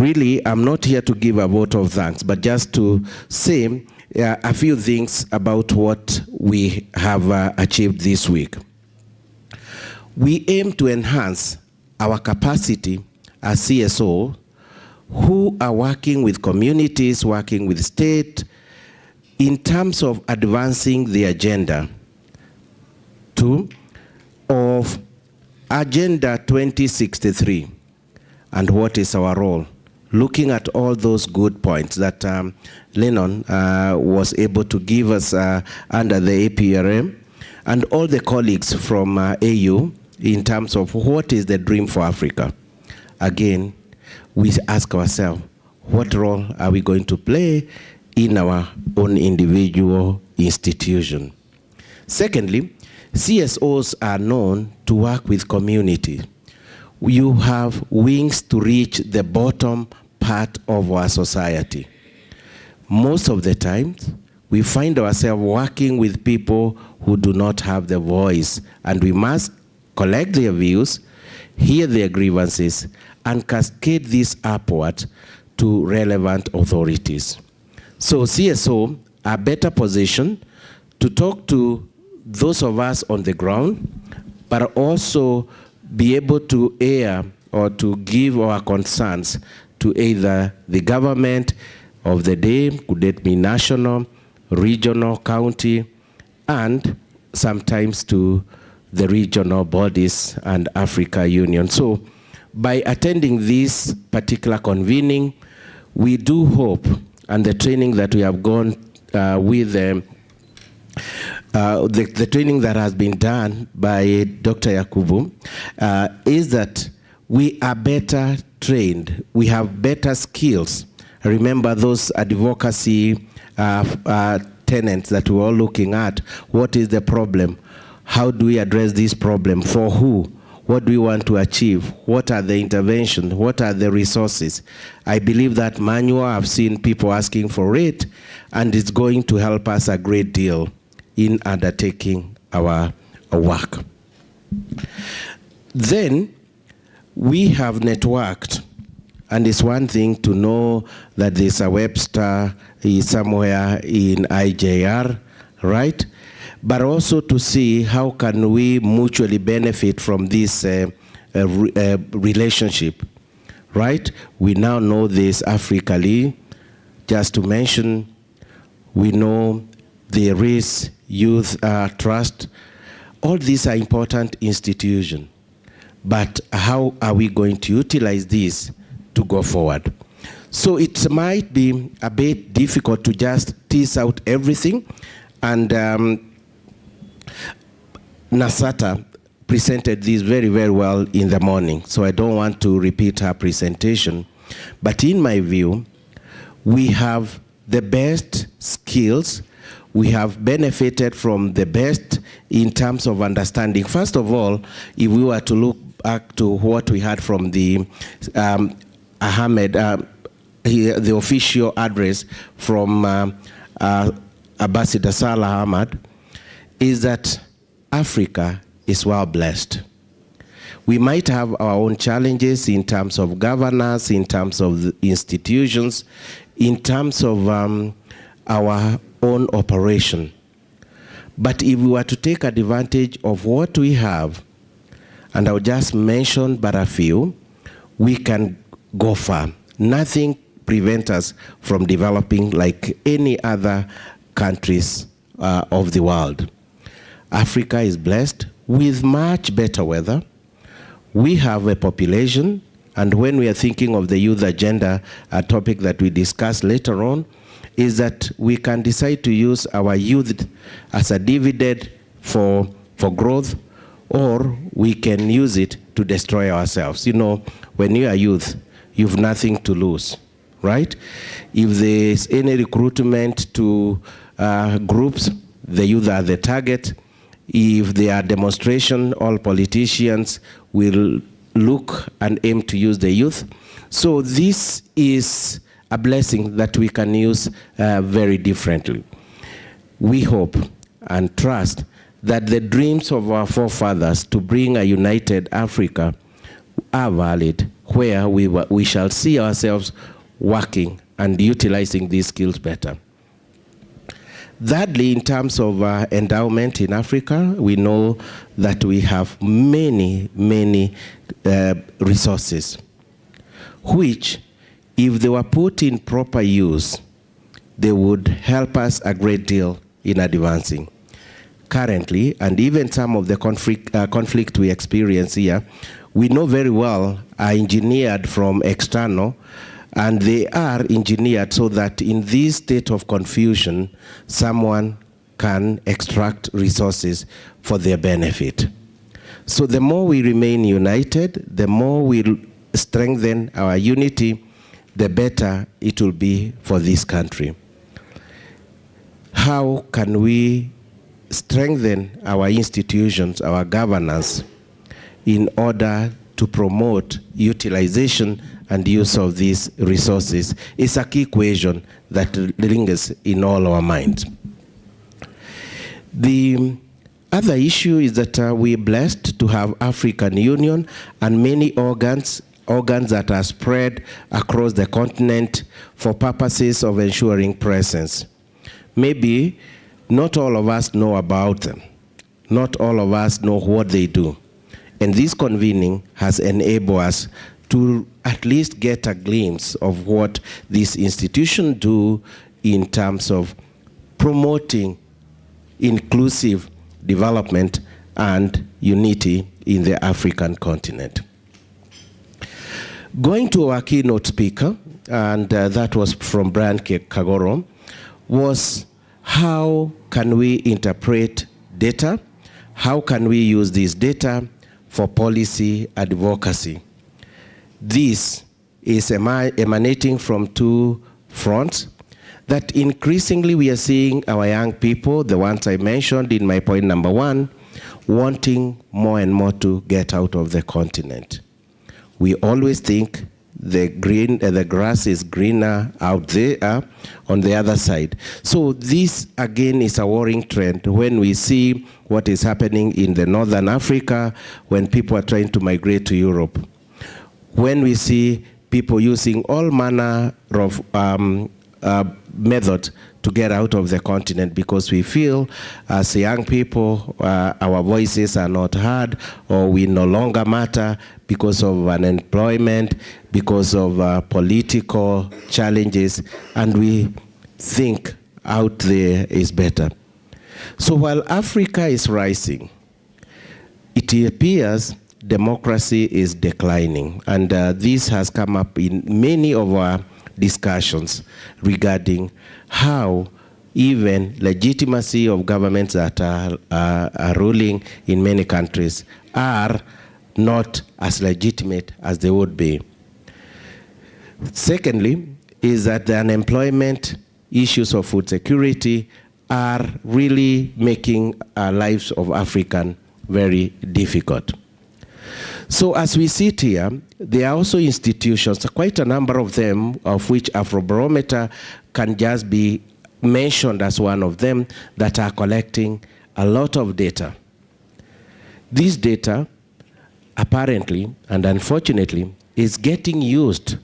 Really, I'm not here to give a vote of thanks, but just to say a few things about what we have achieved this week. We aim to enhance our capacity as CSO who are working with communities, working with state, in terms of advancing the agenda of Agenda 2063 and what is our role. Looking at all those good points that Lennon was able to give us under the APRM, and all the colleagues from AU in terms of what is the dream for Africa. Again, we ask ourselves, what role are we going to play in our own individual institution? Secondly, CSOs are known to work with community. You have wings to reach the bottom part of our society. Most of the time, we find ourselves working with people who do not have the voice, and we must collect their views, hear their grievances, and cascade this upward to relevant authorities. So CSO are better positioned to talk to those of us on the ground, but also be able to air or to give our concerns to either the government of the day, could it be national, regional, county, and sometimes to the regional bodies and Africa Union. So by attending this particular convening, we do hope, and the training that we have gone with the training that has been done by Dr. Yakubu is that we are better trained, we have better skills. Remember those advocacy tenets that we're all looking at. What is the problem? How do we address this problem? For who? What do we want to achieve? What are the interventions? What are the resources? I believe that manual, I've seen people asking for it, and it's going to help us a great deal in undertaking our work. Then we have networked, and it's one thing to know that there's a Webster is somewhere in IJR, right? But also to see how can we mutually benefit from this relationship, right? We now know this Africally. Just to mention, we know the Race Youth Trust. All these are important institutions. But how are we going to utilize this to go forward? So it might be a bit difficult to just tease out everything, and Nasata presented this very, very well in the morning, so I don't want to repeat her presentation. But in my view, we have the best skills, we have benefited from the best in terms of understanding. First of all, if we were to look back to what we had from the Ahmed, the official address from Ambassador Salah Ahmed, is that Africa is well blessed. We might have our own challenges in terms of governance, in terms of the institutions, in terms of our own operation. But if we were to take advantage of what we have, and I'll just mention but a few, we can go far. Nothing prevents us from developing like any other countries of the world. Africa is blessed with much better weather. We have a population, and when we are thinking of the youth agenda, a topic that we discuss later on, is that we can decide to use our youth as a dividend for growth, or we can use it to destroy ourselves. You know, when you are youth, you have nothing to lose, right? If there's any recruitment to groups, the youth are the target. If there are demonstrations, all politicians will look and aim to use the youth. So this is a blessing that we can use very differently. We hope and trust that the dreams of our forefathers to bring a united Africa are valid, where we shall see ourselves working and utilizing these skills better. Thirdly, in terms of endowment in Africa, we know that we have many resources, which, if they were put in proper use, they would help us a great deal in advancing. Currently, and even some of the conflict we experience here, we know very well are engineered from external, and they are engineered so that in this state of confusion, someone can extract resources for their benefit. So the more we remain united, the more we strengthen our unity, the better it will be for this country. How can we strengthen our institutions, our governance, in order to promote utilization and use of these resources is a key question that lingers in all our minds. The other issue is that we're blessed to have African Union and many organs that are spread across the continent for purposes of ensuring presence. Maybe not all of us know about them. Not all of us know what they do. And this convening has enabled us to at least get a glimpse of what these institutions do in terms of promoting inclusive development and unity in the African continent. Going to our keynote speaker, and that was from Brian Kagoro, was how can we interpret data? How can we use this data for policy advocacy? This is emanating from two fronts, that increasingly we are seeing our young people, the ones I mentioned in my point number one, wanting more and more to get out of the continent. We always think the grass is greener out there on the other side. So this again is a worrying trend when we see what is happening in the Northern Africa when people are trying to migrate to Europe. When we see people using all manner of methods to get out of the continent because we feel as young people our voices are not heard, or we no longer matter because of unemployment, because of political challenges, and we think out there is better. So while Africa is rising, it appears democracy is declining, and this has come up in many of our discussions regarding how even legitimacy of governments that are ruling in many countries are not as legitimate as they would be. Secondly, is that the unemployment issues of food security are really making our lives of Africans very difficult. So as we sit here, there are also institutions, quite a number of them, of which Afrobarometer can just be mentioned as one of them, that are collecting a lot of data. This data, apparently and unfortunately, is getting used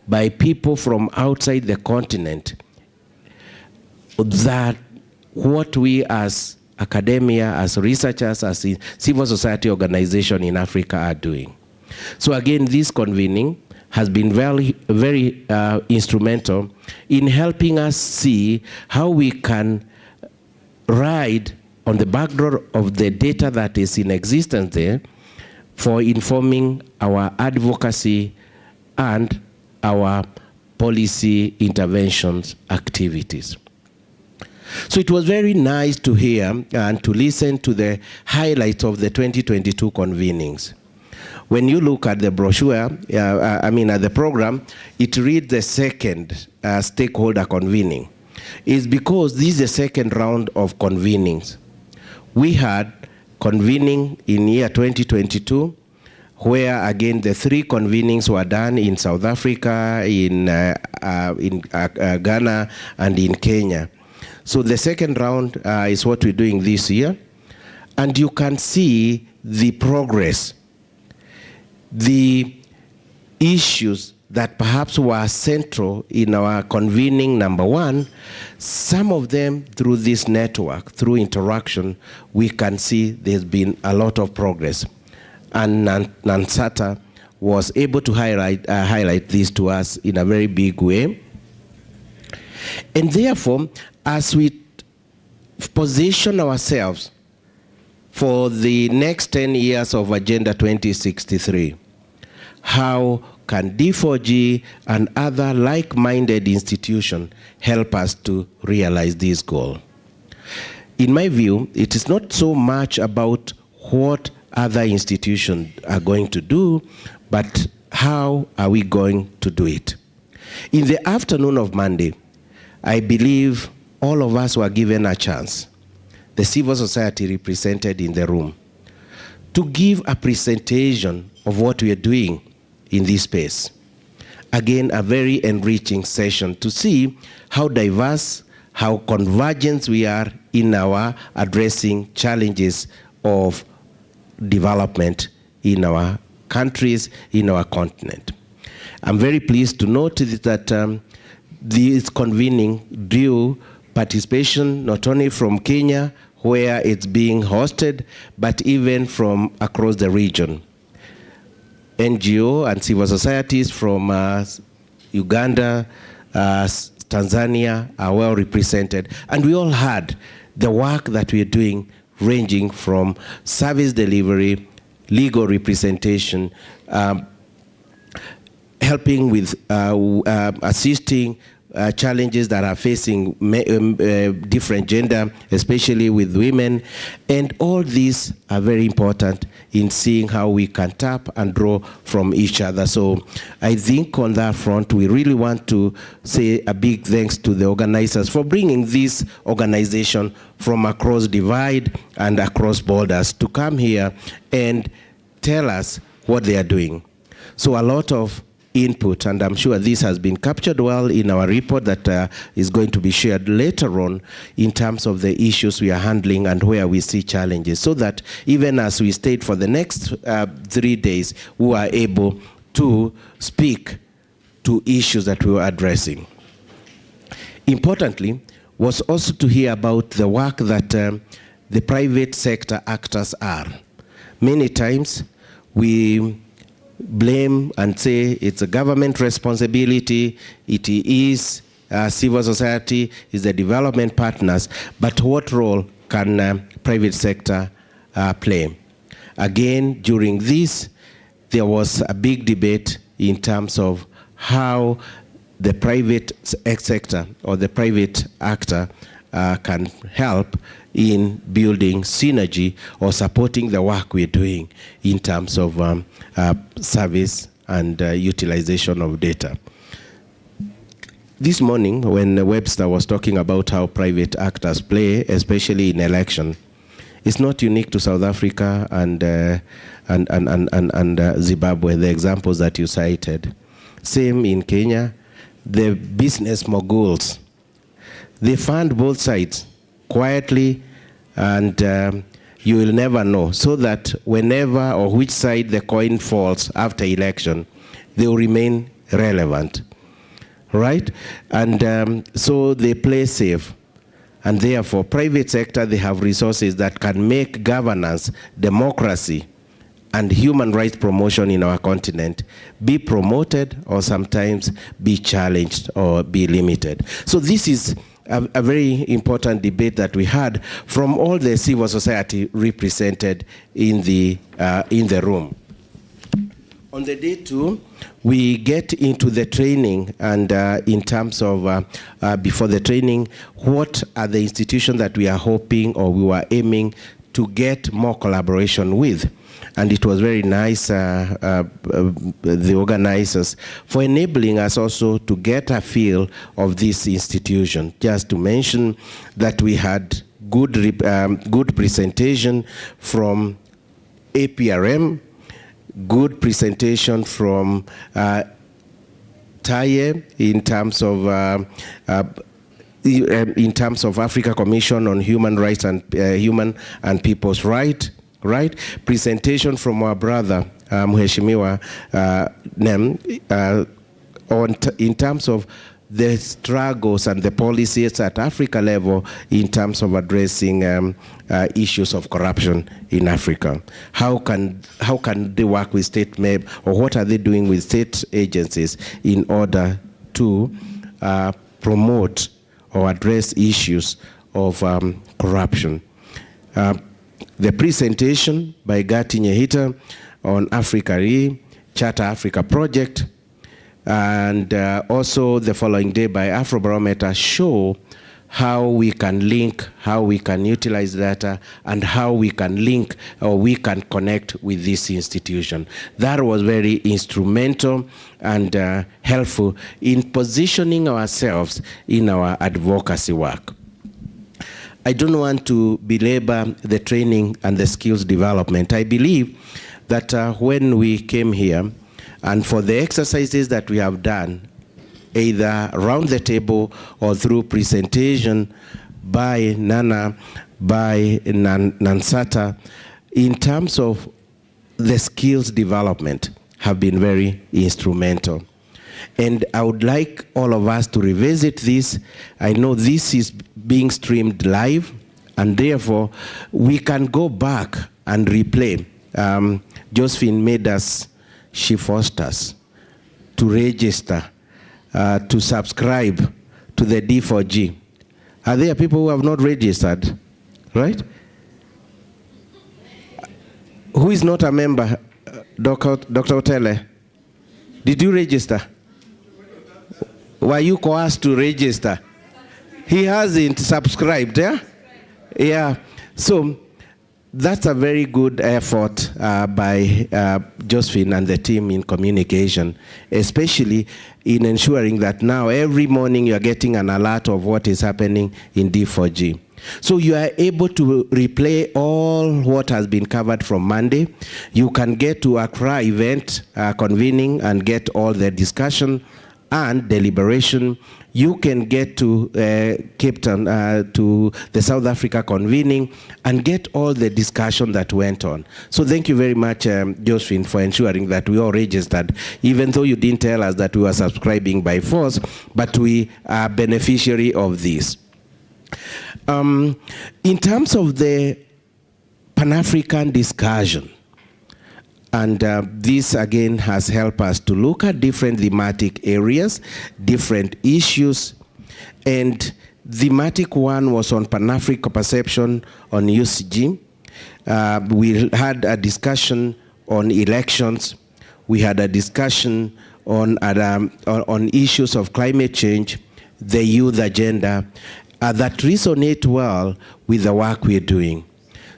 by people from outside the continent, that what we as academia, as researchers, as civil society organization in Africa are doing. So again, this convening has been very instrumental in helping us see how we can ride on the backdrop of the data that is in existence there for informing our advocacy and our policy interventions activities. So it was very nice to hear and to listen to the highlights of the 2022 convenings. When you look at the brochure, at the program, it reads the second stakeholder convening. It's because this is the second round of convenings. We had convening in year 2022, where again the three convenings were done in South Africa, in Ghana, and in Kenya. So the second round is what we're doing this year, and you can see the progress. the issues that perhaps were central in our convening number one, some of them through this network, through interaction, we can see there's been a lot of progress. And Nansata was able to highlight this to us in a very big way. And therefore, as we position ourselves for the next 10 years of Agenda 2063, how can D4GA and other like-minded institutions help us to realize this goal? In my view, it is not so much about what other institutions are going to do, but how are we going to do it? In the afternoon of Monday, I believe all of us were given a chance, the civil society represented in the room, to give a presentation of what we are doing in this space. Again, a very enriching session to see how diverse, how convergent we are in our addressing challenges of development in our countries, in our continent. I'm very pleased to note that this convening drew participation not only from Kenya, where it's being hosted, but even from across the region. NGO and civil societies from Uganda, Tanzania are well represented. And we all had the work that we're doing ranging from service delivery, legal representation, helping with assisting challenges that are facing different gender, especially with women. And all these are very important in seeing how we can tap and draw from each other. So I think on that front, we really want to say a big thanks to the organizers for bringing this organization from across divide and across borders to come here and tell us what they are doing. So a lot of input, and I'm sure this has been captured well in our report that is going to be shared later on in terms of the issues we are handling and where we see challenges, so that even as we stayed for the next 3 days, we are able to speak to issues that we were addressing. Importantly, was also to hear about the work that the private sector actors are. Many times we blame and say it's a government responsibility, it is civil society, is the development partners, but what role can private sector play? Again, during this, there was a big debate in terms of how the private sector or the private actor can help in building synergy or supporting the work we're doing in terms of service and utilization of data. This morning, when Webster was talking about how private actors play, especially in election, it's not unique to South Africa and Zimbabwe, the examples that you cited. Same in Kenya, the business moguls. They fund both sides quietly, and you will never know, so that whenever or which side the coin falls after election, they will remain relevant, right? And so they play safe. And therefore, private sector, they have resources that can make governance, democracy, and human rights promotion in our continent be promoted or sometimes be challenged or be limited. So this is a very important debate that we had from all the civil society represented in the room. On the day two, we get into the training, and in terms of before the training, what are the institutions that we are hoping or we were aiming to get more collaboration with? And it was very nice, the organizers, for enabling us also to get a feel of this institution. Just to mention that we had good presentation from APRM, good presentation from TAIE in terms of Africa Commission on Human Rights and Human and People's Rights. Right? Presentation from our brother, Mheshimiwa Nem, in terms of the struggles and the policies at Africa level in terms of addressing issues of corruption in Africa. How can they work with state or what are they doing with state agencies in order to promote or address issues of corruption? The presentation by Gati Nyehita on Africa Charter Africa Project, and also the following day by Afrobarometer show how we can link, how we can utilize data, and how we can link or we can connect with this institution. That was very instrumental and helpful in positioning ourselves in our advocacy work. I don't want to belabor the training and the skills development. I believe that when we came here, and for the exercises that we have done, either around the table or through presentation by Nana, by Nansata, in terms of the skills development, have been very instrumental. And I would like all of us to revisit this. I know this is being streamed live, and therefore we can go back and replay. Josephine made us, she forced us to register, to subscribe to the D4G. Are there people who have not registered, right? Who is not a member? Dr. Otele, did you register? Were you coerced to register? He hasn't subscribed, yeah? Yeah, so that's a very good effort by Josephine and the team in communication, especially in ensuring that now every morning you're getting an alert of what is happening in D4G. So you are able to replay all what has been covered from Monday. You can get to Accra event convening and get all the discussion and deliberation. You can get to Cape Town, to the South Africa convening, and get all the discussion that went on. So thank you very much, Josephine, for ensuring that we all registered, even though you didn't tell us that we were subscribing by force, but we are beneficiary of this. In terms of the Pan-African discussion, and this again has helped us to look at different thematic areas, different issues, and thematic one was on Pan-Africa perception on UCG. We had a discussion on elections. We had a discussion on issues of climate change, the youth agenda, that resonate well with the work we're doing.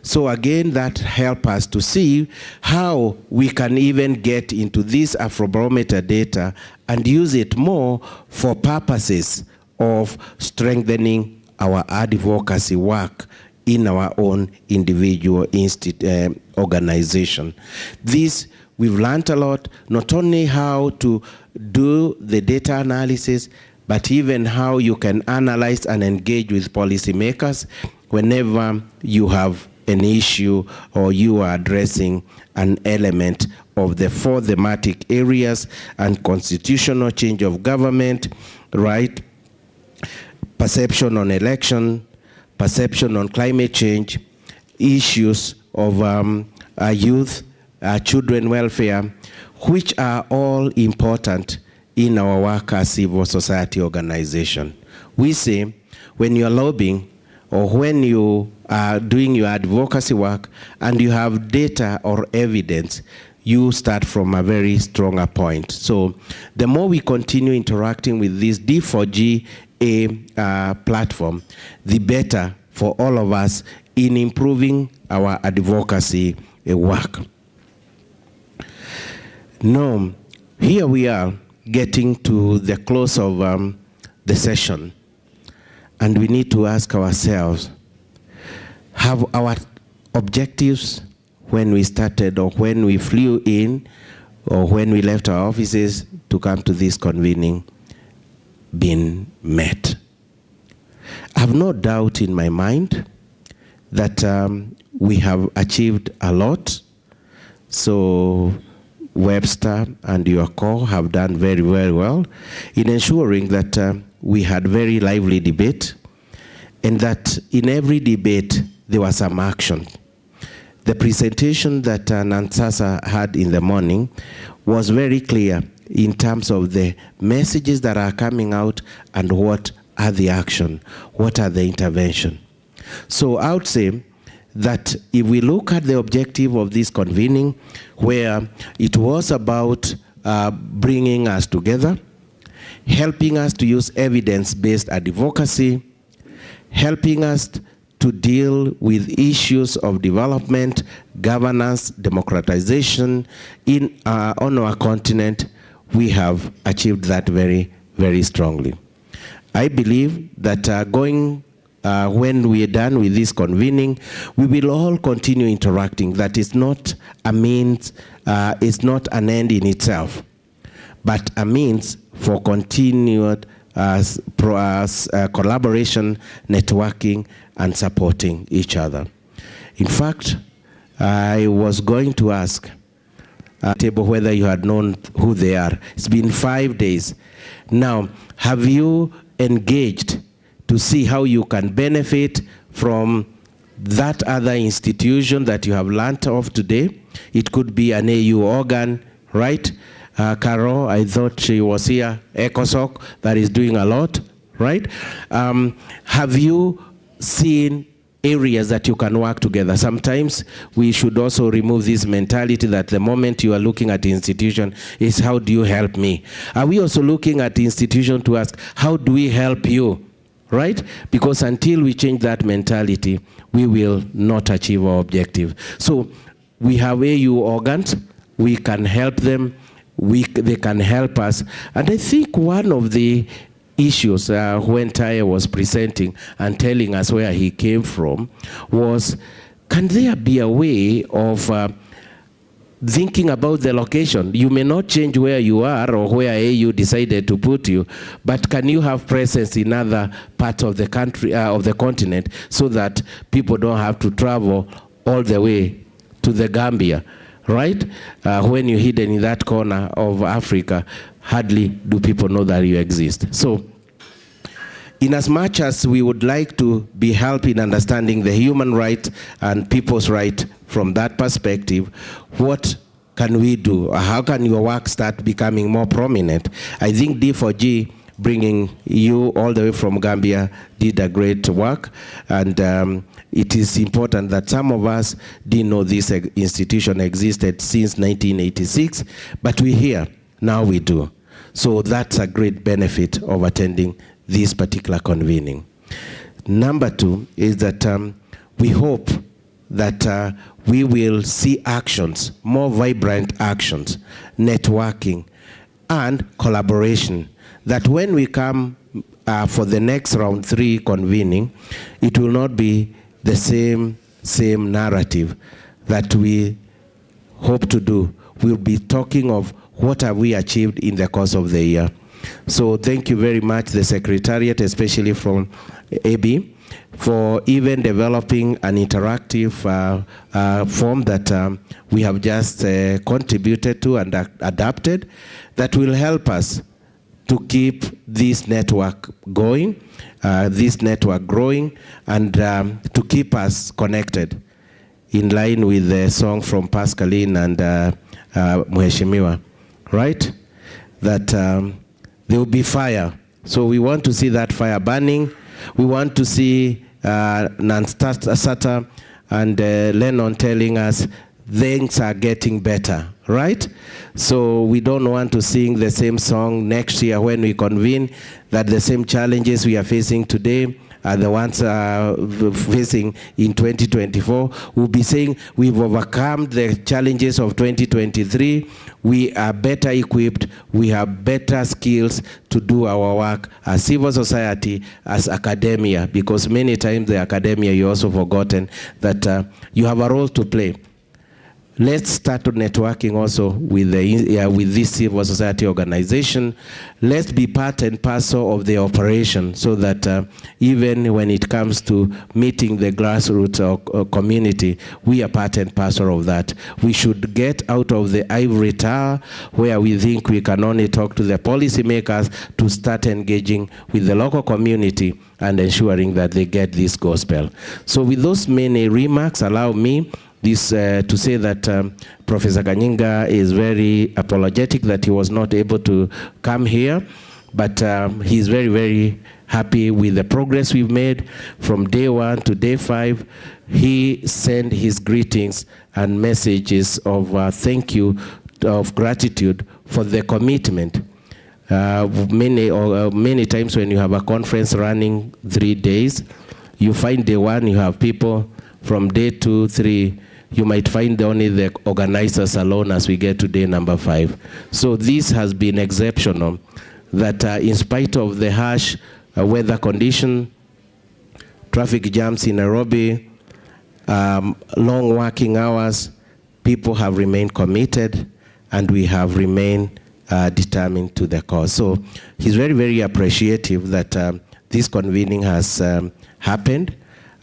So again, that helps us to see how we can even get into this Afrobarometer data and use it more for purposes of strengthening our advocacy work in our own individual organization. This, we've learned a lot, not only how to do the data analysis, but even how you can analyze and engage with policymakers whenever you have an issue or you are addressing an element of the 4 thematic areas and constitutional change of government, right? Perception on election, perception on climate change, issues of youth, children welfare, which are all important in our work as civil society organization. We say when you're lobbying or when you are doing your advocacy work and you have data or evidence, you start from a very stronger point. So the more we continue interacting with this D4GA platform, the better for all of us in improving our advocacy work. Now, here we are getting to the close of the session, and we need to ask ourselves, have our objectives when we started or when we flew in or when we left our offices to come to this convening been met? I have no doubt in my mind that we have achieved a lot. So Webster and your core have done very, very well in ensuring that we had very lively debate, and that in every debate there was some action. The presentation that Nansasa had in the morning was very clear in terms of the messages that are coming out and what are the action, what are the intervention. So I would say that if we look at the objective of this convening, where it was about bringing us together, helping us to use evidence-based advocacy, helping us to deal with issues of development, governance, democratization on our continent, we have achieved that very, very strongly. I believe that when we are done with this convening, we will all continue interacting. That is not a means, it's not an end in itself, but a means for continued collaboration, networking, and supporting each other. In fact, I was going to ask table whether you had known who they are. It's been 5 days. Now, have you engaged to see how you can benefit from that other institution that you have learnt of today? It could be an AU organ, right? Carol, I thought she was here. ECOSOC, that is doing a lot, right? Have you seen areas that you can work together? Sometimes we should also remove this mentality that the moment you are looking at the institution is how do you help me? Are we also looking at the institution to ask, how do we help you? Right? Because until we change that mentality, we will not achieve our objective. So we have AU organs, we can help them, they can help us. And I think one of the issues when Taya was presenting and telling us where he came from was, can there be a way of thinking about the location? You may not change where you are or where AU decided to put you, but can you have presence in other parts of the country, of the continent, so that people don't have to travel all the way to the Gambia, right? When you're hidden in that corner of Africa, hardly do people know that you exist. So, in as much as we would like to be helped in understanding the human right and people's right from that perspective, what can we do? How can your work start becoming more prominent? I think D4GA, bringing you all the way from Gambia, did a great work, and it is important that some of us didn't know this institution existed since 1986, but we're here, now we do. So that's a great benefit of attending this particular convening. Number two is that we hope that we will see actions, more vibrant actions, networking, and collaboration, that when we come for the next round 3 convening, it will not be the same narrative that we hope to do. We'll be talking of what have we achieved in the course of the year. So thank you very much, the Secretariat, especially from AB, for even developing an interactive form that we have just contributed to and adapted, that will help us to keep this network going, this network growing, and to keep us connected, in line with the song from Pascaline and Mheshimiwa, right? That there will be fire. So we want to see that fire burning. We want to see Nansata and Lennon telling us things are getting better, right? So we don't want to sing the same song next year when we convene, that the same challenges we are facing today are the ones facing in 2024. We'll be saying we've overcome the challenges of 2023. We are better equipped. We have better skills to do our work as civil society, as academia, because many times the academia, you also forgotten that you have a role to play. Let's start networking also with this civil society organization. Let's be part and parcel of the operation so that even when it comes to meeting the grassroots or community, we are part and parcel of that. We should get out of the ivory tower where we think we can only talk to the policymakers to start engaging with the local community and ensuring that they get this gospel. So with those many remarks, allow me to say that Professor Kanyinga is very apologetic that he was not able to come here, but he's very, very happy with the progress we've made from day 1 to day 5. He sent his greetings and messages of thank you, of gratitude for the commitment. Many times when you have a conference running 3 days, you find day 1 you have people, from day 2, 3, you might find only the organizers alone as we get to day number 5. So this has been exceptional, that in spite of the harsh weather condition, traffic jams in Nairobi, long working hours, people have remained committed and we have remained determined to the cause. So he's very, very appreciative that this convening has happened,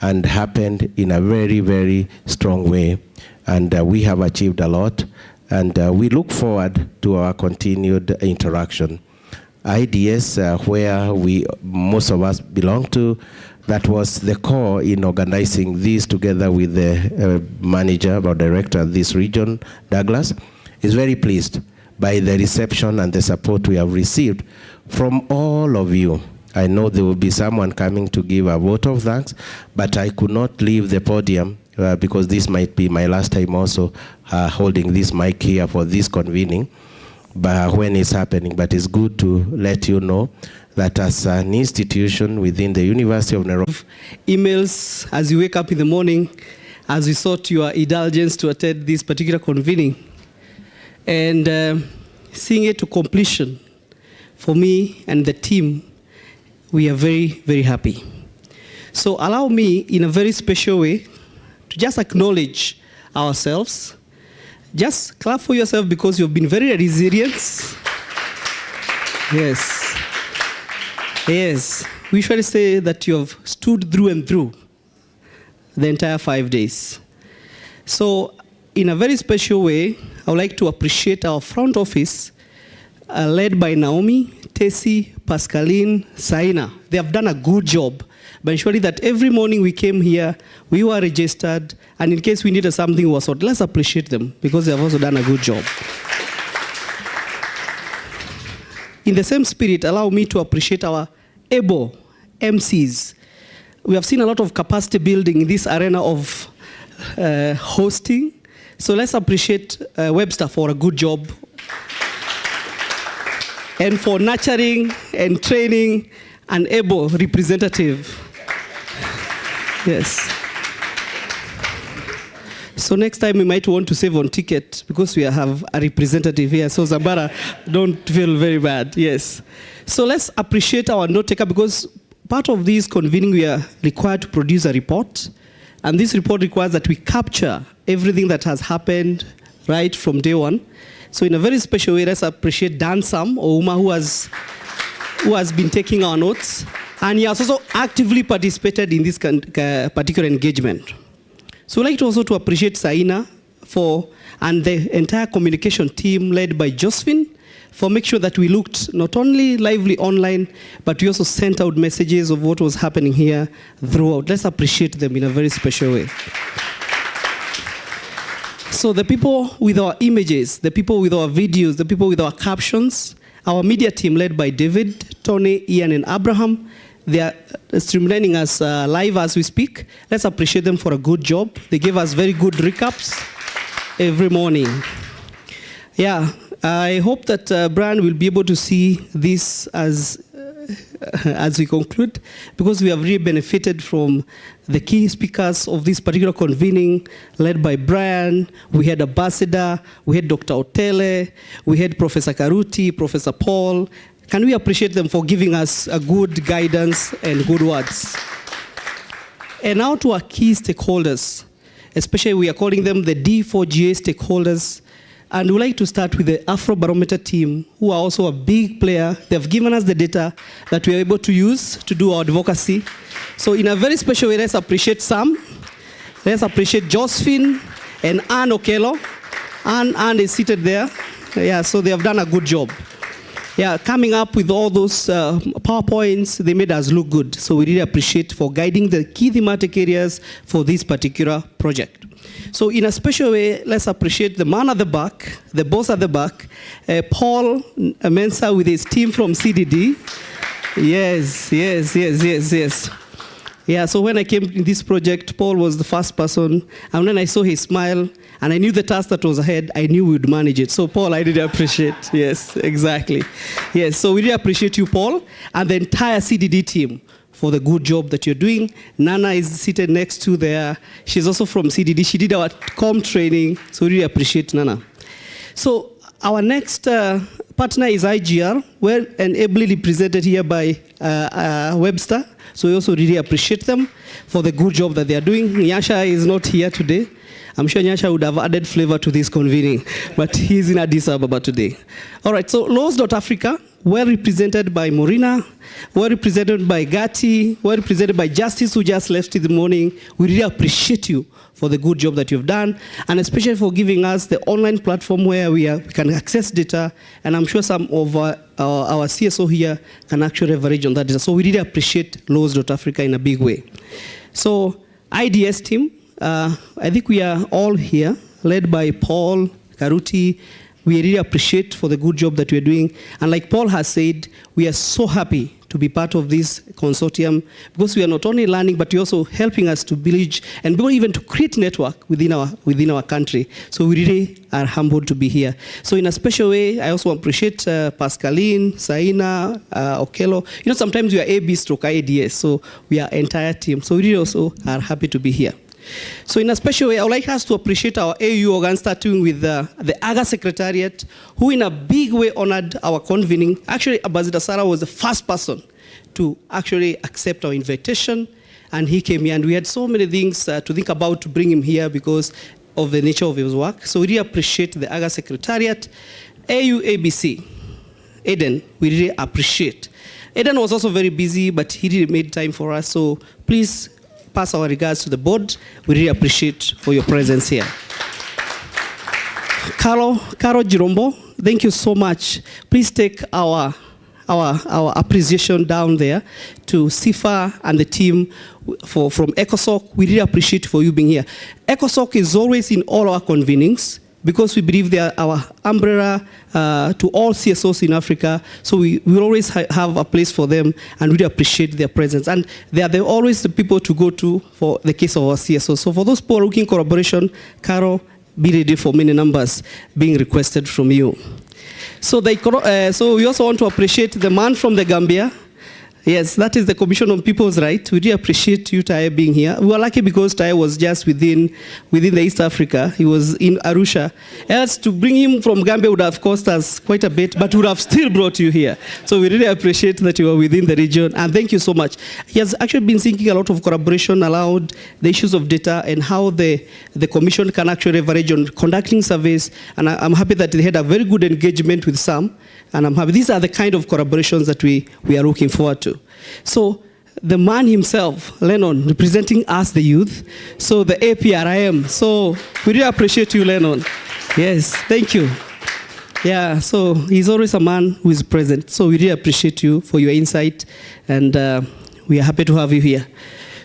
and happened in a very, very strong way. And we have achieved a lot, and we look forward to our continued interaction. IDS, where most of us belong to, that was the core in organizing this together with the manager or director of this region, Douglas, is very pleased by the reception and the support we have received from all of you. I know there will be someone coming to give a vote of thanks, but I could not leave the podium because this might be my last time also holding this mic here for this convening, but when it's happening. But it's good to let you know that as an institution within the University of Nairobi. Emails as you wake up in the morning, as we sought your indulgence to attend this particular convening, and seeing it to completion, for me and the team, we are very, very happy. So allow me, in a very special way, to just acknowledge ourselves. Just clap for yourself because you've been very resilient. Yes. Yes. We usually say that you have stood through and through the entire 5 days. So in a very special way, I would like to appreciate our front office, led by Naomi, Tessie, Pascaline, Saina. They have done a good job by ensuring that every morning we came here, we were registered, and in case we needed something was out, let's appreciate them because they have also done a good job. In the same spirit, allow me to appreciate our able MCs. We have seen a lot of capacity building in this arena of hosting. So let's appreciate Webster for a good job and for nurturing and training an able representative. Yes. So next time we might want to save on ticket because we have a representative here. So Zambara, don't feel very bad. Yes. So let's appreciate our note taker because part of this convening we are required to produce a report. And this report requires that we capture everything that has happened right from day 1. So in a very special way, let's appreciate Dan Sam, or Uma, who has been taking our notes. And he has also actively participated in this particular engagement. So I'd like to also to appreciate Saina and the entire communication team led by Josephine for making sure that we looked not only lively online, but we also sent out messages of what was happening here throughout. Let's appreciate them in a very special way. So the people with our images, the people with our videos, the people with our captions, our media team led by David, Tony, Ian, and Abraham, they are streamlining us live as we speak. Let's appreciate them for a good job. They gave us very good recaps every morning. Yeah, I hope that Brian will be able to see this as we conclude, because we have really benefited from the key speakers of this particular convening, led by Brian. We had Ambassador, we had Dr. Otele, we had Professor Karuti, Professor Paul. Can we appreciate them for giving us a good guidance and good words? And now to our key stakeholders. especially we are calling them the D4GA stakeholders. And we'd like to start with the Afrobarometer team, who are also a big player. They've given us the data that we are able to use to do our advocacy. So in a very special way, let's appreciate Sam. Let's appreciate Josephine and Anne Okello. Anne is seated there. Yeah, so they have done a good job. Yeah, coming up with all those PowerPoints, they made us look good. So we really appreciate for guiding the key thematic areas for this particular project. So in a special way, let's appreciate the man at the back, the boss at the back, Paul Mensa with his team from CDD. Yes. Yeah, so when I came in this project, Paul was the first person, and when I saw his smile, and I knew the task that was ahead, I knew we would manage it. So Paul, I really appreciate. Yes, exactly. Yes, so we really appreciate you, Paul, and the entire CDD team for the good job that you're doing. Nana is seated next to there. She's also from CDD. She did our COM training, so we really appreciate Nana. So our next partner is IGR, well and ably represented here by Webster. So we also really appreciate them for the good job that they are doing. Nyasha is not here today. I'm sure Nyasha would have added flavor to this convening, but he's in Addis Ababa today. All right, so Laws.Africa, well represented by Morina, well represented by Gatti, well represented by Justice, who just left in the morning. We really appreciate you for the good job that you've done, and especially for giving us the online platform where we can access data, and I'm sure some of our CSO here can actually leverage on that data. So we really appreciate Laws.Africa in a big way. So IDS team, I think we are all here, led by Paul, Karuti. We really appreciate for the good job that we're doing. And like Paul has said, we are so happy to be part of this consortium because we are not only learning, but you're also helping us to build and even to create network within our country. So we really are humbled to be here. So in a special way, I also appreciate Pascaline, Saina, Okello. You know, sometimes we are AB/IDS, so we are entire team. So we really also are happy to be here. So in a special way, I would like us to appreciate our AU organ, starting with the AGA Secretariat, who in a big way honored our convening. Actually, Ambassador Sarah was the first person to actually accept our invitation, and he came here, and we had so many things to think about to bring him here because of the nature of his work. So we really appreciate the AGA Secretariat. AU ABC, Eden, we really appreciate. Eden was also very busy, but he really made time for us, so please pass our regards to the board. We really appreciate for your presence here. Caro Girombo, thank you so much. Please take our appreciation down there to Sifa and the team from ECOSOC. We really appreciate for you being here. ECOSOC is always in all our convenings because we believe they are our umbrella to all CSOs in Africa. So we will always have a place for them and really appreciate their presence. And they are always the people to go to for the case of our CSOs. So for those people looking collaboration, Caro, be ready for many numbers being requested from you. So we also want to appreciate the man from the Gambia. Yes, that is the Commission on People's Rights. We really appreciate you, Taye, being here. We were lucky because Taye was just within the East Africa. He was in Arusha. Else, to bring him from Gambia would have cost us quite a bit, but would have still brought you here. So we really appreciate that you are within the region, and thank you so much. He has actually been thinking a lot of collaboration around the issues of data and how the Commission can actually leverage on conducting surveys, and I'm happy that they had a very good engagement with Sam. And I'm happy. These are the kind of collaborations that we are looking forward to. So the man himself, Lennon, representing us, the youth. So the APRIM. So we really appreciate you, Lennon. Yes, thank you. Yeah, so he's always a man who is present. So we really appreciate you for your insight. And we are happy to have you here.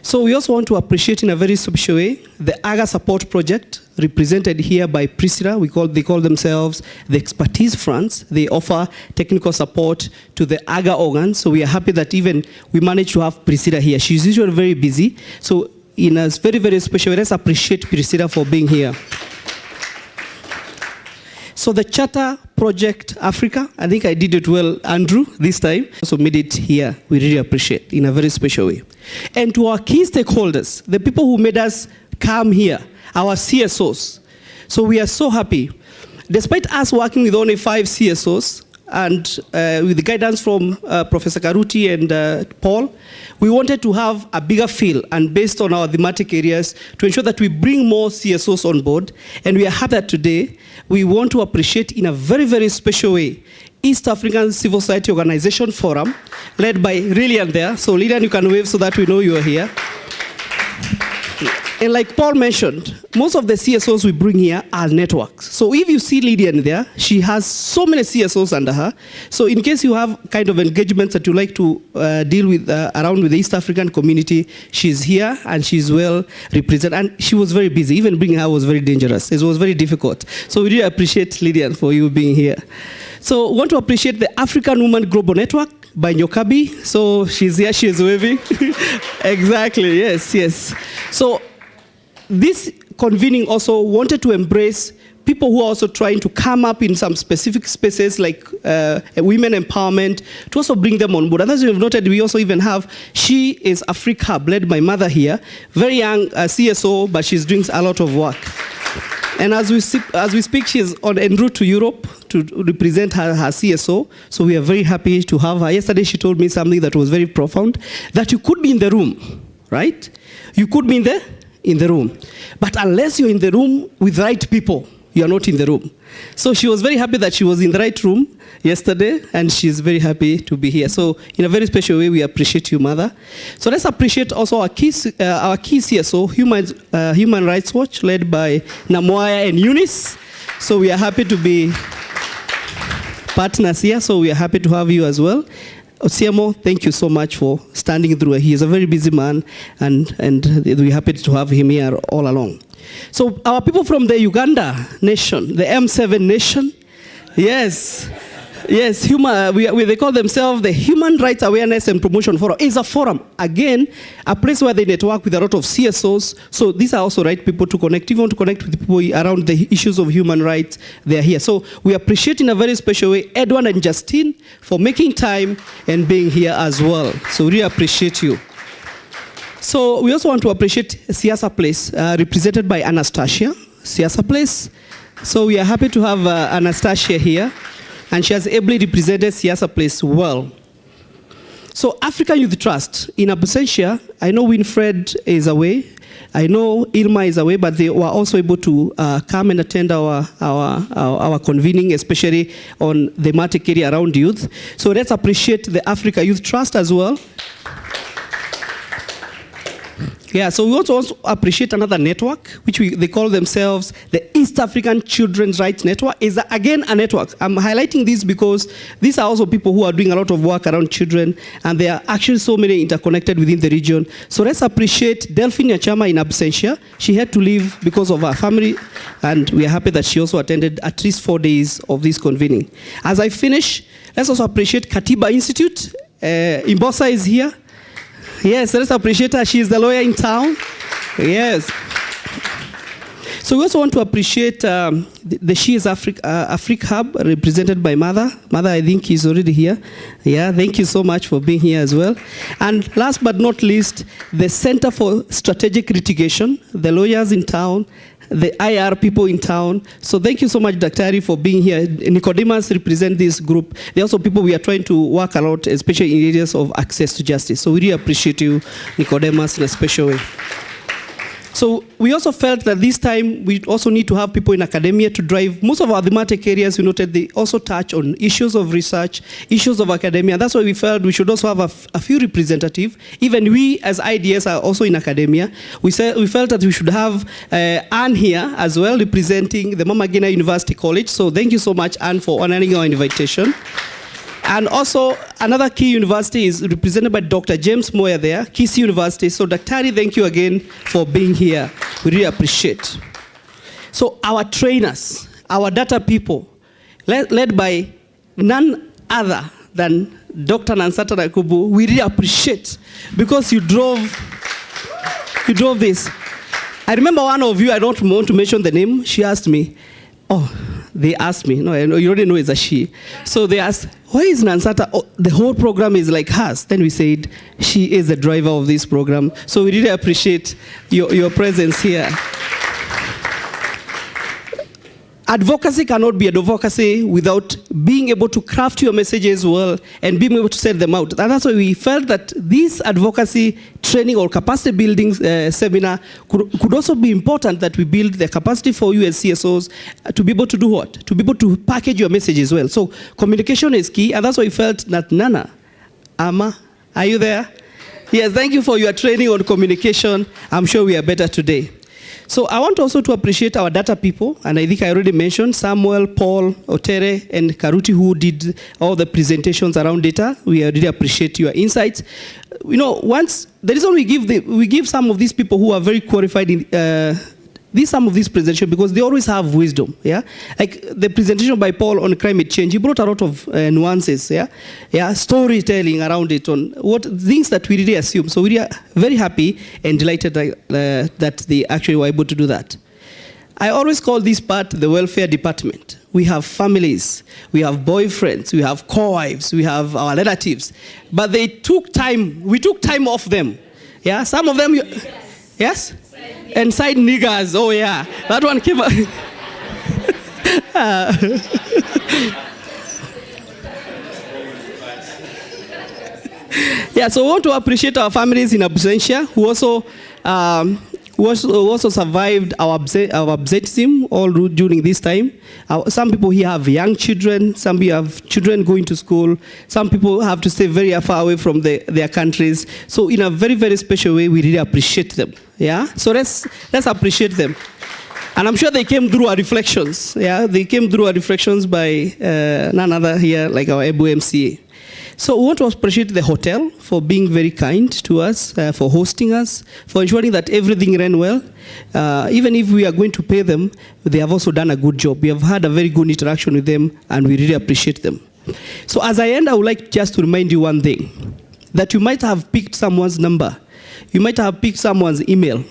So we also want to appreciate in a very special way the AGA support project represented here by Priscilla. They call themselves the Expertise France. They offer technical support to the AGA organs. So we are happy that even we managed to have Priscilla here. She's usually very busy. So in a very, very special way, let's appreciate Priscilla for being here. So the Charter Project Africa, I think I did it well, Andrew, this time. Also made it here. We really appreciate in a very special way. And to our key stakeholders, the people who made us come here, our CSOs. So we are so happy. Despite us working with only 5 CSOs, and with the guidance from Professor Karuti and Paul, we wanted to have a bigger feel and based on our thematic areas to ensure that we bring more CSOs on board. And we are happy that today we want to appreciate in a very, very special way East African Civil Society Organization Forum, led by Lillian there. So Lillian, you can wave so that we know you are here. And like Paul mentioned, most of the CSOs we bring here are networks. So if you see Lillian there, she has so many CSOs under her. So in case you have kind of engagements that you like to deal with around with the East African community, she's here and she's well represented. And she was very busy. Even bringing her was very dangerous. It was very difficult. So we really appreciate Lillian for you being here. So want to appreciate the African Women Global Network by Nyokabi. So she's here, she is waving. Exactly, yes, yes. So this convening also wanted to embrace people who are also trying to come up in some specific spaces like women empowerment, to also bring them on board. And as you've noted, we also even have She is Africa Hub, led by Mother here, very young CSO, but she's doing a lot of work. And as we speak, she's en route to Europe to represent her CSO. So we are very happy to have her. Yesterday, she told me something that was very profound, that you could be in the room, right? You could be in the room. But unless you're in the room with the right people, you're not in the room. So she was very happy that she was in the right room yesterday, and she's very happy to be here. So in a very special way, we appreciate you, Mother. So let's appreciate also our key CSO, Human Rights Watch, led by Namoya and Eunice. So we are happy to be partners here, so we are happy to have you as well. Osiemo, thank you so much for standing through. He is a very busy man, and we're happy to have him here all along. So our people from the Uganda nation, the M7 nation, yes, they call themselves the Human Rights Awareness and Promotion Forum. It's a forum, again, a place where they network with a lot of CSOs. So these are also right people to connect. If you want to connect with people around the issues of human rights, they are here. So we appreciate in a very special way Edwin and Justine for making time and being here as well. So we really appreciate you. So we also want to appreciate Siasa Place, represented by Anastasia, Siasa Place. So we are happy to have Anastasia here, and she has ably represented Siasa Place well. So African Youth Trust, in absentia, I know Winfred is away, I know Irma is away, but they were also able to come and attend our convening, especially on the thematic area around youth. So let's appreciate the Africa Youth Trust as well. Yeah, so we also appreciate another network, which they call themselves the East African Children's Rights Network. Is again a network. I'm highlighting this because these are also people who are doing a lot of work around children, and there are actually so many interconnected within the region. So let's appreciate Delphine Achama in absentia. She had to leave because of her family, and we are happy that she also attended at least 4 days of this convening. As I finish, let's also appreciate Katiba Institute. Imbosa is here. Yes, let's appreciate her. She is the lawyer in town. Yes. So we also want to appreciate the She is Africa Hub, represented by Mother. Mother, I think, is already here. Yeah, thank you so much for being here as well. And last but not least, the Center for Strategic Litigation, the lawyers in town, the IR people in town. So thank you so much, Daktari, for being here. Nicodemus represent this group. They're also people we are trying to work a lot, especially in areas of access to justice. So we really appreciate you, Nicodemus, in a special way. So we also felt that this time we also need to have people in academia to drive most of our thematic areas. We noted they also touch on issues of research, issues of academia. That's why we felt we should also have a few representatives. Even we as IDS are also in academia. We felt that we should have Anne here as well, representing the Mama Ngina University College. So thank you so much, Anne, for honoring our invitation. And also, another key university is represented by Dr. James Moya there, Kisii University. So, Daktari, thank you again for being here. We really appreciate. So, our trainers, our data people, led by none other than Dr. Nansata Nakubu, we really appreciate because you drove this. I remember one of you, I don't want to mention the name, she asked me, they asked me, no, you already know it's a she. So they asked, why is Nansata, the whole program is like hers? Then we said, she is the driver of this program. So we really appreciate your presence here. advocacy cannot be advocacy without being able to craft your messages well and being able to set them out. And that's why we felt that this advocacy training or capacity building seminar could also be important, that we build the capacity for you as CSOs to be able to do what? To be able to package your messages well. So communication is key, and that's why we felt that Nana, Ama, are you there? Yes, thank you for your training on communication. I'm sure we are better today. So I want also to appreciate our data people, and I think I already mentioned Samuel, Paul, Otere, and Karuti, who did all the presentations around data. We really appreciate your insights. You know, once the reason we give some of these people who are very qualified in some of these presentations, because they always have wisdom, yeah? Like the presentation by Paul on climate change, he brought a lot of nuances, yeah, storytelling around it on what things that we really assume. So we are very happy and delighted that they actually were able to do that. I always call this part the welfare department. We have families, we have boyfriends, we have co-wives, we have our relatives, but they took time, we took time off them, yeah? Some of them, yes? And side niggers, oh yeah, that one came out. Yeah, so we want to appreciate our families in absentia who also survived our absenteeism all during this time. Some people here have young children, some people have children going to school, some people have to stay very far away from their countries. So in a very, very special way, we really appreciate them. Yeah, so let's appreciate them. And I'm sure they came through our reflections. Yeah, they came through our reflections by none other here, like our EBU MCA. So we want to appreciate the hotel for being very kind to us, for hosting us, for ensuring that everything ran well. Even if we are going to pay them, they have also done a good job. We have had a very good interaction with them, and we really appreciate them. So as I end, I would like just to remind you one thing, that you might have picked someone's number, you might have picked someone's email,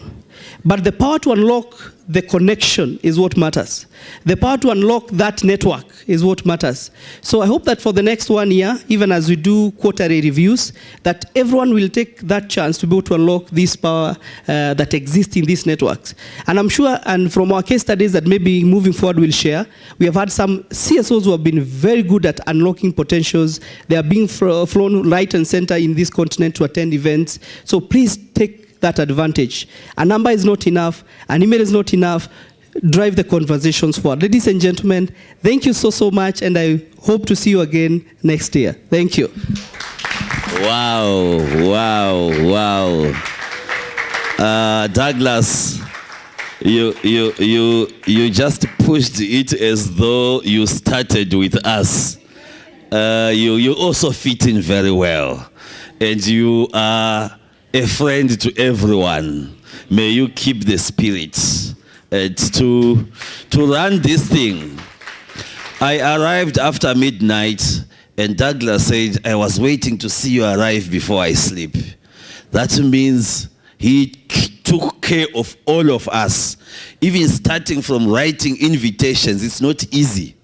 but the power to unlock the connection is what matters. The power to unlock that network is what matters. So I hope that for the next 1 year, even as we do quarterly reviews, that everyone will take that chance to be able to unlock this power that exists in these networks. And I'm sure, and from our case studies that maybe moving forward we'll share, we have had some CSOs who have been very good at unlocking potentials. They are being flown right and center in this continent to attend events. So please take that advantage. A number is not enough, an email is not enough. Drive the conversations forward. Ladies and gentlemen, thank you so much, and I hope to see you again next year. Thank you. Wow. Douglas, you just pushed it as though you started with us. You also fit in very well, and you are a friend to everyone. May you keep the spirit to run this thing. I arrived after midnight, and Douglas said, I was waiting to see you arrive before I sleep. That means he took care of all of us, even starting from writing invitations. It's not easy.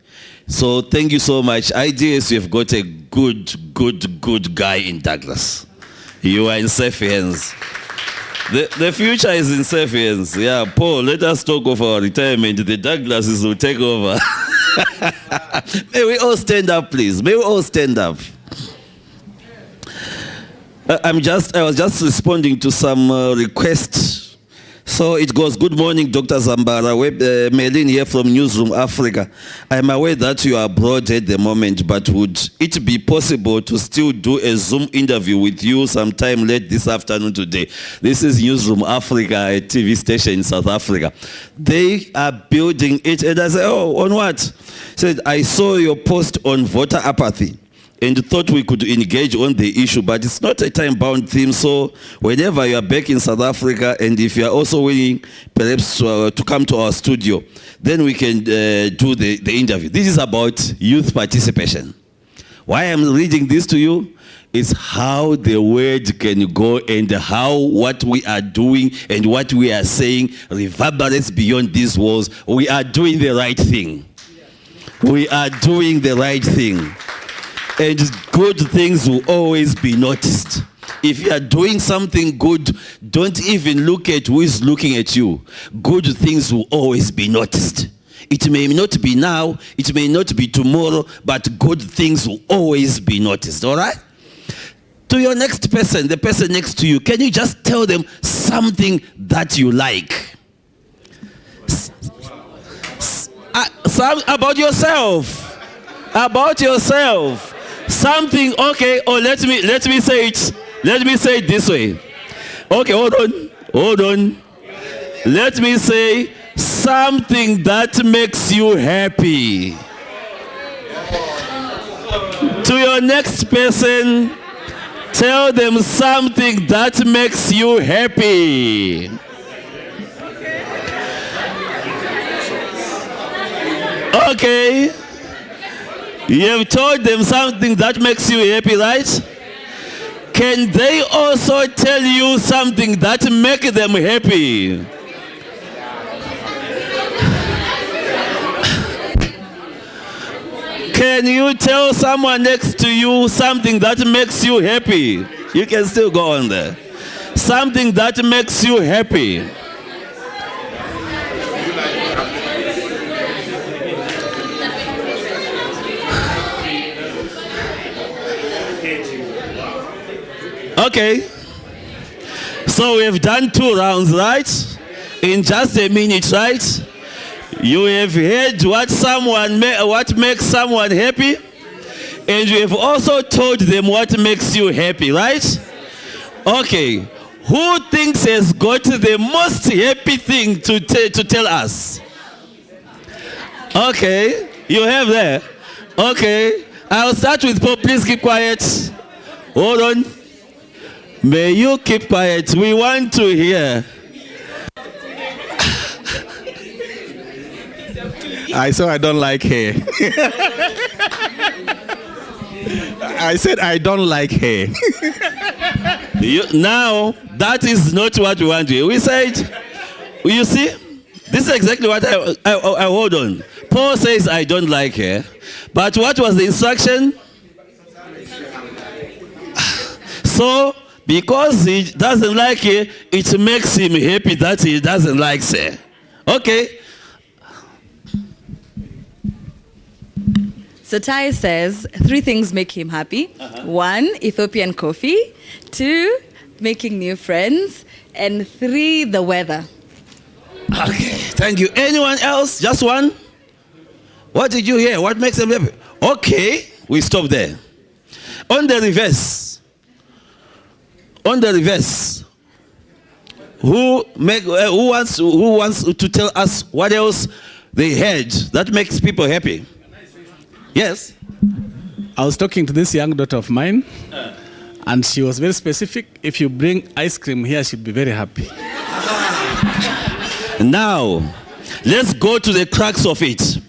So thank you so much. Ideas, you've got a good guy in Douglas. You are in safe hands. The future is in safe hands. Yeah, Paul, let us talk of our retirement. The Douglases will take over. May we all stand up, please. May we all stand up. I was just responding to some requests. So it goes, good morning, Dr. Zambara. Melin here from Newsroom Africa. I'm aware that you are abroad at the moment, but would it be possible to still do a Zoom interview with you sometime late this afternoon today? This is Newsroom Africa, a TV station in South Africa. They are building it, and I said, oh, on what? Said, I saw your post on voter apathy and thought we could engage on the issue, but it's not a time-bound theme, so whenever you are back in South Africa, and if you are also willing perhaps to come to our studio, then we can do the interview. This is about youth participation. Why I'm reading this to you is how the word can go, and how what we are doing and what we are saying reverberates beyond these walls. We are doing the right thing. We are doing the right thing. And good things will always be noticed. If you are doing something good, don't even look at who is looking at you. Good things will always be noticed. It may not be now, it may not be tomorrow, but good things will always be noticed, all right? To your next person, the person next to you, can you just tell them something that you like? Some about yourself. About yourself. Something, okay, or let me say it. Let me say it this way. Okay, hold on. Let me say something that makes you happy. To your next person, tell them something that makes you happy. Okay. You have told them something that makes you happy, right? Can they also tell you something that makes them happy? Can you tell someone next to you something that makes you happy? You can still go on there. Something that makes you happy. Okay, so we have done 2 rounds, right? In just a minute, right? You have heard what makes someone happy, and you have also told them what makes you happy, right? Okay, who thinks has got the most happy thing to tell us? Okay, you have there. Okay, I'll start with Paul. Please keep quiet. Hold on. May you keep quiet. We want to hear. I don't like hair. I said I don't like hair. Now, that is not what we want to hear. We said, you see, this is exactly what I hold on. Paul says I don't like hair. But what was the instruction? So, because he doesn't like it, it makes him happy that he doesn't like hair. Okay. So Tai says 3 things make him happy. 1, Ethiopian coffee. 2, making new friends. And 3, the weather. Okay, thank you. Anyone else? Just one? What did you hear? What makes him happy? Okay, we stop there. On the reverse. Who wants to tell us what else they heard that makes people happy? Yes. I was talking to this young daughter of mine, and she was very specific. If you bring ice cream here, she'd be very happy. Now, let's go to the crux of it.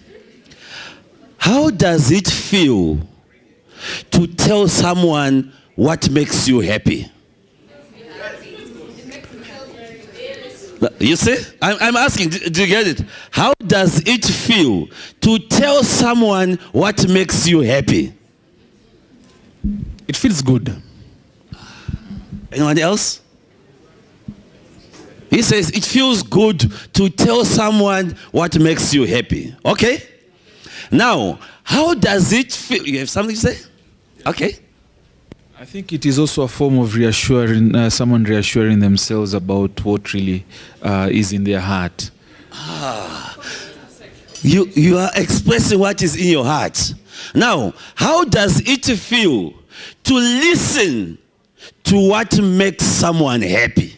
How does it feel to tell someone what makes you happy? You see, I'm asking, do you get it? How does it feel to tell someone what makes you happy? It feels good. Anyone else? He says it feels good to tell someone what makes you happy. Okay? Now, how does it feel? You have something to say? Okay. I think it is also a form of reassuring, someone reassuring themselves about what really is in their heart. You are expressing what is in your heart. Now, how does it feel to listen to what makes someone happy?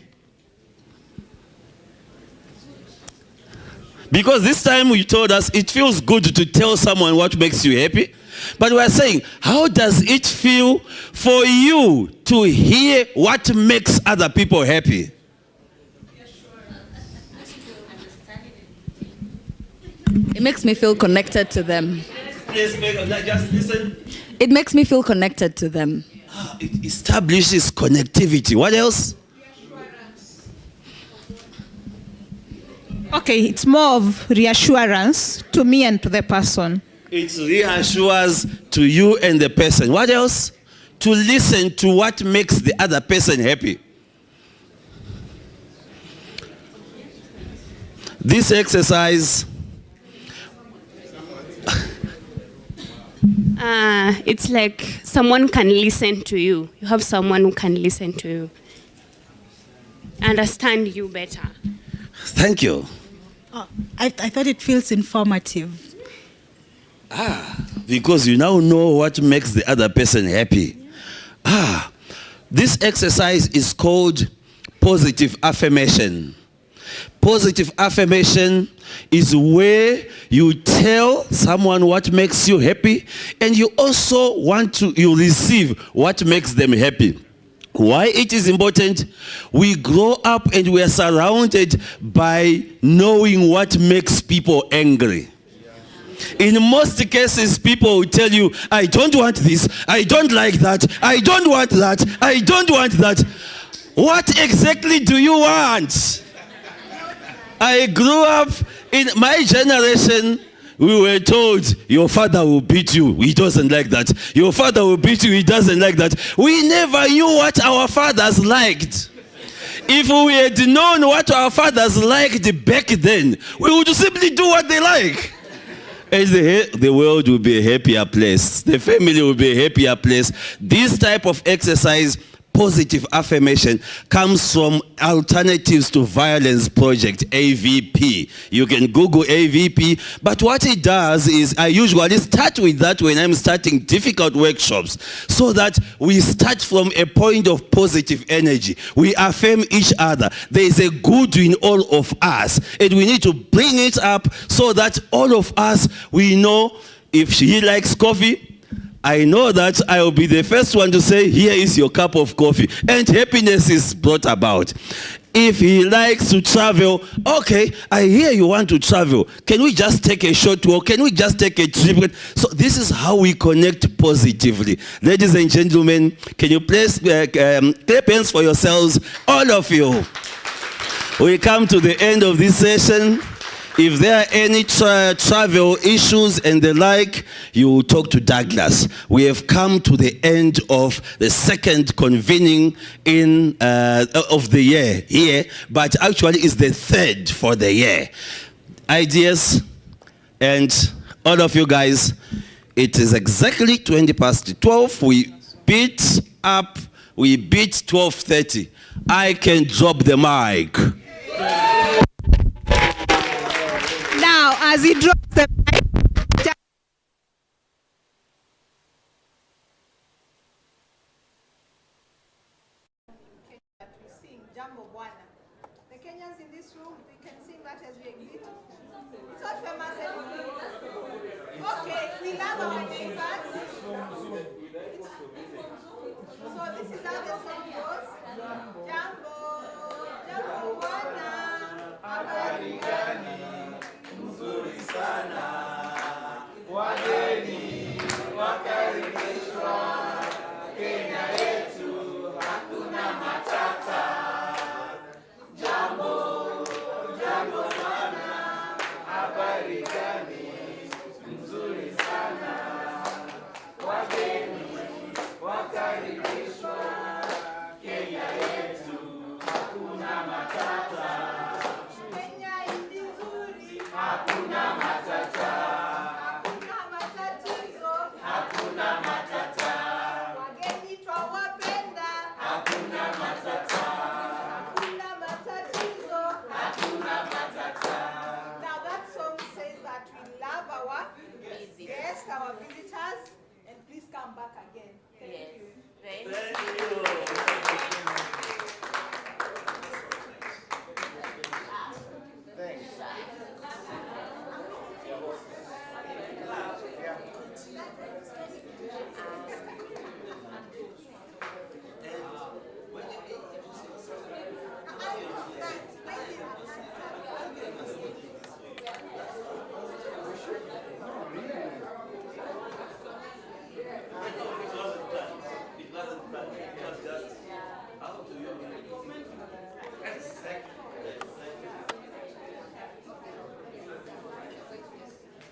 Because this time you told us it feels good to tell someone what makes you happy. But we are saying, how does it feel for you to hear what makes other people happy? It makes me feel connected to them. Just listen. It makes me feel connected to them. It establishes connectivity. What else? Okay, it's more of reassurance to me and to the person. It reassures to you and the person. What else? To listen to what makes the other person happy. This exercise It's like someone can listen to you. You have someone who can listen to you, understand you better. Thank you. Oh, I thought it feels informative. Because you now know what makes the other person happy. This exercise is called positive affirmation. Positive affirmation is where you tell someone what makes you happy, and you also you receive what makes them happy. Why it is important? We grow up and we are surrounded by knowing what makes people angry. In most cases, people will tell you, I don't want this, I don't like that, I don't want that, I don't want that. What exactly do you want? I grew up in my generation. We were told, your father will beat you. He doesn't like that. Your father will beat you. He doesn't like that. We never knew what our fathers liked. If we had known what our fathers liked back then, we would simply do what they like. And the world will be a happier place. The family will be a happier place. This type of exercise, positive affirmation, comes from Alternatives to Violence Project, AVP. You can Google AVP. But what it does is I usually start with that when I'm starting difficult workshops, so that we start from a point of positive energy. We affirm each other. There is a good in all of us, and we need to bring it up so that all of us, we know if she likes coffee, I know that I will be the first one to say, here is your cup of coffee. And happiness is brought about. If he likes to travel, okay, I hear you want to travel. Can we just take a short walk? Can we just take a trip? So this is how we connect positively. Ladies and gentlemen, can you please clap hands for yourselves, all of you. We come to the end of this session. If there are any travel issues and the like, you will talk to Douglas. We have come to the end of the second convening of the year here, but actually it's the third for the year. Ideas, and all of you guys, it is exactly 12:20. We beat 12:30. I can drop the mic. Now, as he drops the mic, the Kenyans in this room, we can sing that as we exit. It's not famous anymore. Okay, we love our neighbors. So this is how the song goes.